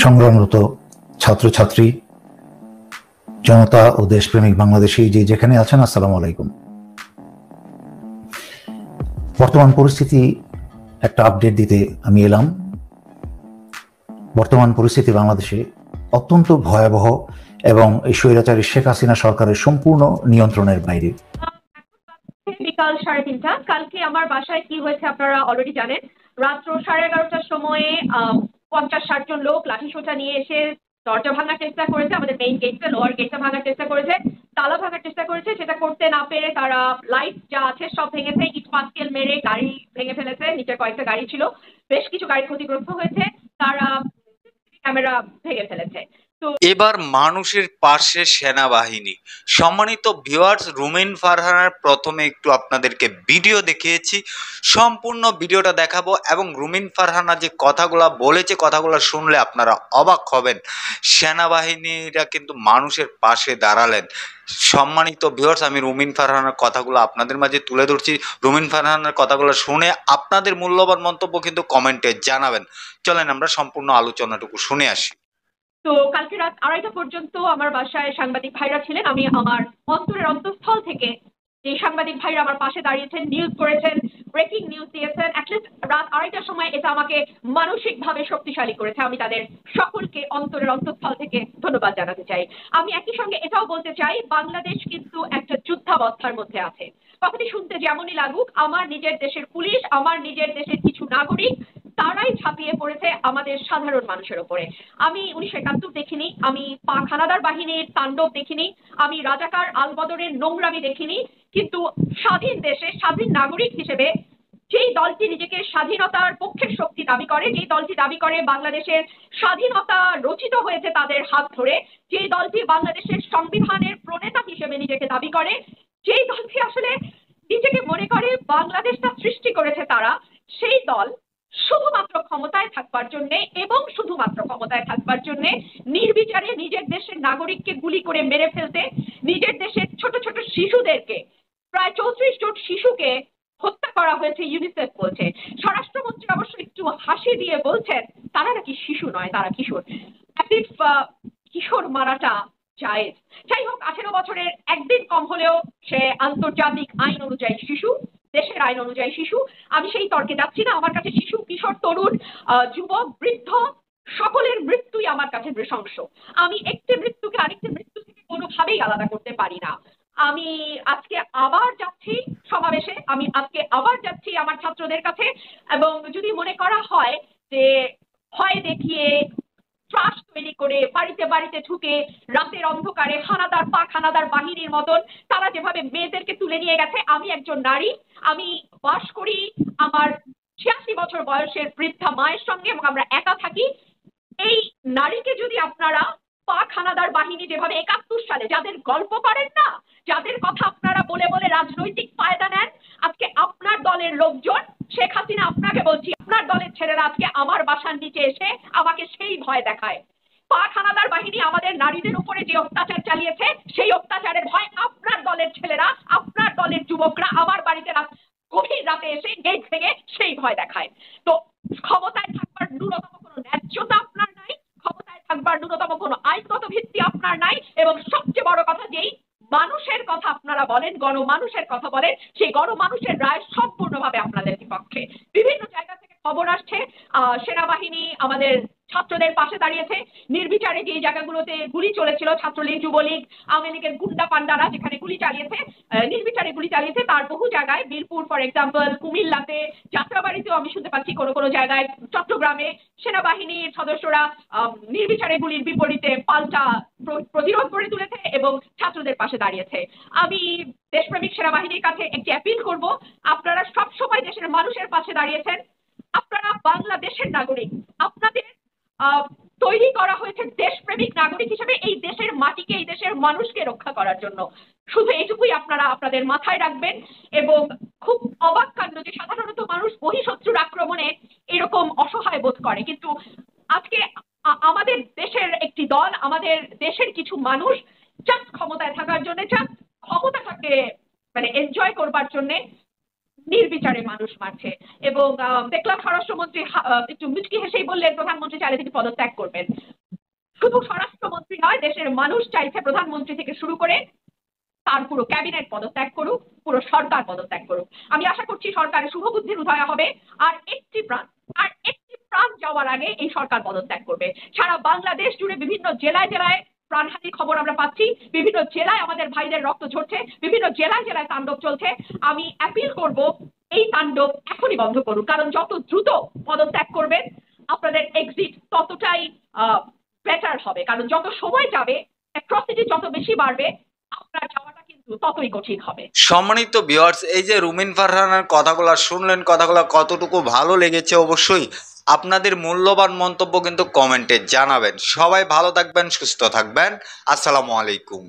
সংগ্রামরত ছাত্রছাত্রী জনতা ও দেশপ্রেমিক বাংলাদেশী যে যেখানে আছেন, আসসালামু আলাইকুম। বর্তমান পরিস্থিতি একটা আপডেট দিতে আমি এলাম। বর্তমান পরিস্থিতি বাংলাদেশে অত্যন্ত ভয়াবহ এবং এই স্বৈরাচারী শেখ হাসিনা সরকারের সম্পূর্ণ নিয়ন্ত্রণের বাইরে। বিকাল 3:30 কালকে আমার বাসায় কি হয়েছে আপনারা অলরেডি জানেন। রাত্র 11:30টার সময়ে 50-60 জন লোক লাঠিসোঁটা নিয়ে এসে দরজা ভাঙার চেষ্টা করেছে, আমাদের মেইন গেটটা, লোয়ার গেটটা ভাঙার চেষ্টা করেছে, তালা ভাঙার চেষ্টা করেছে। সেটা করতে না পেরে তারা লাইট যা আছে সব ভেঙেছে, ইট পাটকেল মেরে গাড়ি ভেঙে ফেলেছে। নিচে কয়েকটা গাড়ি ছিল, বেশ কিছু গাড়ি ক্ষতিগ্রস্ত হয়েছে, তারা ক্যামেরা ভেঙে ফেলেছে। এবার মানুষের পাশে সেনাবাহিনী। সম্মানিত ভিউয়ার্স, রুমিন ফারহানার প্রথমে একটু আপনাদেরকে ভিডিও দেখিয়েছি, সম্পূর্ণ ভিডিওটা দেখাবো এবং রুমিন ফারহানা যে কথাগুলো বলেছে, কথাগুলো শুনলে আপনারা অবাক হবেন। সেনাবাহিনীরা কিন্তু মানুষের পাশে দাঁড়ালেন। সম্মানিত ভিউয়ার্স, আমি রুমিন ফারহানার কথাগুলো আপনাদের মাঝে তুলে ধরছি। রুমিন ফারহানার কথাগুলো শুনে আপনাদের মূল্যবান মন্তব্য কিন্তু কমেন্টে জানাবেন। চলেন আমরা সম্পূর্ণ আলোচনাটুকু শুনে আসি। তো কালকে রাত 2:30 পর্যন্ত আমার বাসায় সাংবাদিক ভাইরা ছিলেন। আমি আমার অন্তরের অন্তঃস্থল থেকে যে সাংবাদিক ভাইরা আমার পাশে দাঁড়িয়েছেন, নিউজ করেছেন, ব্রেকিং নিউজ দিয়েছেন, অ্যাটলিস্ট রাত 2:30টার সময় এটা আমাকে মানসিকভাবে শক্তিশালী করেছে। আমি তাদের সকলকে অন্তরের অন্তঃস্থল থেকে ধন্যবাদ জানাতে চাই। আমি একই সঙ্গে এটাও বলতে চাই, বাংলাদেশ কিন্তু একটা যুদ্ধাবস্থার মধ্যে আছে। কথাটি শুনতে যেমনই লাগুক, আমার নিজের দেশের পুলিশ, আমার নিজের দেশের কিছু নাগরিক, তারাই ঝাঁপিয়ে পড়েছে আমাদের সাধারণ মানুষের ওপরে। আমি 1971 দেখিনি, আমি পাক হানাদার বাহিনীর তাণ্ডব দেখিনি, আমি রাজাকার আলবদরের নোংরামি দেখিনি, কিন্তু স্বাধীন দেশে স্বাধীন নাগরিক হিসেবে যেই দলটি নিজেকে স্বাধীনতার পক্ষের শক্তি দাবি করে, যেই দলটি দাবি করে বাংলাদেশের স্বাধীনতা রচিত হয়েছে তাদের হাত ধরে, যেই দলটি বাংলাদেশের সংবিধানের প্রণেতা হিসেবে নিজেকে দাবি করে, যেই দলটি আসলে নিজেকে মনে করে বাংলাদেশটা সৃষ্টি করেছে তারা, সেই দল শুধুমাত্র ক্ষমতায় থাকবার জন্য এবং শুধুমাত্র ক্ষমতায় থাকবার জন্য নির্বিচারে নিজের দেশের নাগরিককে গুলি করে মেরে ফেলতে, নিজের দেশের ছোট ছোট শিশুদেরকে, প্রায় 34 জন শিশুকে হত্যা করা হয়েছে ইউনিসেফ বলছে। স্বরাষ্ট্রমন্ত্রী অবশ্য একটু হাসি দিয়ে বলছেন তারা নাকি শিশু নয়, তারা কিশোর। কিশোর মারাটা জায়েজ। যাই হোক, 18 বছরের একদিন কম হলেও সে আন্তর্জাতিক আইন অনুযায়ী শিশু, দেশের আইন অনুযায়ী শিশু। আমি সেই তর্কে যাচ্ছি না। আমার কাছে শিশু, কিশোর, তরুণ, যুবক, বৃদ্ধ সকলের মৃত্যুই আমার কাছে নৃশংস। আমি একটি মৃত্যুকে আরেকটি মৃত্যু থেকে কোনোভাবেই আলাদা করতে পারি না। আমি আজকে আবার যাচ্ছি সমাবেশে, আমি আজকে আবার যাচ্ছি আমার ছাত্রদের কাছে, এবং যদি মনে করা হয় যে ভয় দেখিয়ে ত্রাস তৈরি করে বাড়িতে বাড়িতে ঢুকে রাতের অন্ধকারে হানাদার পাক হানাদার বাহিনীর মতন তারা যেভাবে মেয়েদেরকে তুলে নিয়ে গেছে, আমি একজন নারী, আমি বাস করি আমার 86 বছর বয়সের বৃদ্ধা মায়ের সঙ্গে এবং আমরা একা থাকি। এই নারীকে যদি আপনারা পাক হানাদার বাহিনী যেভাবে 71 সালে যাদের গল্প করেন না, যাদের কথা আপনারা বলে বলে রাজনৈতিক ফায়দা নেন, আজকে আপনার দলের লোকজন, শেখ হাসিনা আপনাকে বলছি, আপনার দলের ছেলেরা আজকে আমার বাসার নিচে এসে আমাকে সেই ভয় দেখায়। পাক হানাদার বাহিনী আমাদের নারীদের উপরে যে অত্যাচার চালিয়েছে, সেই অত্যাচারের ভয় আপনার দলের ছেলেরা, আপনার দলের যুবকরা আমার বাড়িতে গভীর রাতে এসে গেট ভেঙে সেই ভয় দেখায়। তো ক্ষমতায় থাকবার ন্যূনতম কোনো ন্যায্যতা আপনার নাই, ক্ষমতায় থাকবার ন্যূনতম কোনো আইনগত ভিত্তি আপনার নাই, এবং সবচেয়ে বড় কথা, যেই মানুষের কথা আপনারা বলেন, গণমানুষের কথা বলেন, সেই গণমানুষের রায় সম্পূর্ণভাবে আপনাদের বিপক্ষে। বিভিন্ন জায়গা থেকে খবর আসছে সেনাবাহিনী আমাদের ছাত্রদের পাশে দাঁড়িয়েছে, নির্বিচারে যে জায়গাগুলোতে গুলি চলেছিল, ছাত্রলীগ, যুবলীগ, আওয়ামী লীগের গুন্ডা পান্ডারা যেখানে গুলি চালিয়েছে, নির্বিচারে গুলি চালিয়েছে, তার বহু জায়গায়, বীরপুর ফর এক্সাম্পল, কুমিল্লাতে, যাত্রাবাড়িতেও আমি শুনতে পাচ্ছি কোনো কোনো জায়গায়, চট্টগ্রামে সেনাবাহিনীর সদস্যরা নির্বিচারে গুলির বিপরীতে পাল্টা প্রতিরোধ করে তুলেছে এবং ছাত্রদের পাশে দাঁড়িয়েছে। আমি দেশপ্রেমিক সেনাবাহিনীর কাছে একটি অ্যাপিল করব, আপনারা সব সময় দেশের মানুষের পাশে দাঁড়িয়েছেন, আপনারা বাংলাদেশের নাগরিক, আপনাদের তৈরি করা হয়েছে দেশপ্রেমিক নাগরিক হিসেবে এই দেশের মাটিকে, এই দেশের মানুষকে রক্ষা করার জন্য। শুধু এইটুকুই আপনারা আপনাদের মাথায় রাখবেন। এবং খুব অবাক কাণ্ড যে সাধারণত মানুষ বহিঃশত্রুর আক্রমণে এরকম অসহায় বোধ করে, কিন্তু আজকে আমাদের দেশের একটি দল, আমাদের দেশের কিছু মানুষ জাস্ট ক্ষমতায় থাকার জন্য, জাস্ট ক্ষমতাটাকে মানে এনজয় করবার জন্য নির্বিচারে মানুষ মারছে। এবং দেখলাম স্বরাষ্ট্রমন্ত্রী একটু মুচকি হেসেই বললেন প্রধানমন্ত্রী চাইলে তিনি পদত্যাগ করবেন। শুধু স্বরাষ্ট্রমন্ত্রী নয়, দেশের মানুষ চাইছে প্রধানমন্ত্রী থেকে শুরু করে তার পুরো ক্যাবিনেট পদত্যাগ করুক, পুরো সরকার পদত্যাগ করুক। আমি আশা করছি সরকারের শুভবুদ্ধির উদয় হবে আর একটি প্রাণ যাওয়ার আগে এই সরকার পদত্যাগ করবে। সারা বাংলাদেশ জুড়ে বিভিন্ন জেলায় জেলায় প্রাণহানির খবর আমরা পাচ্ছি, বিভিন্ন জেলায় আমাদের ভাইদের রক্ত ঝরছে, বিভিন্ন জেলায় জেলায় তাণ্ডব চলছে। আমি অ্যাপিল করব এই তাণ্ডব এখনই বন্ধ করুন, কারণ যত দ্রুত পদত্যাগ করবেন আপনাদের এক্সিট ততটাই বেটার হবে। কারণ যত সময় যাবে, অ্যাট্রসিটি যত বেশি বাড়বে, আপনার যাওয়াটা কিন্তু ততই কঠিন হবে। সম্মানিত ভিউয়ার্স, এই যে রুমিন ফারহানার কথাগুলো শুনলেন, কথাগুলো কতটুকু ভালো লেগেছে অবশ্যই আপনাদের মূল্যবান মন্তব্য কিন্তু কমেন্টে জানাবেন। সবাই ভালো থাকবেন, সুস্থ থাকবেন। আসসালামু আলাইকুম।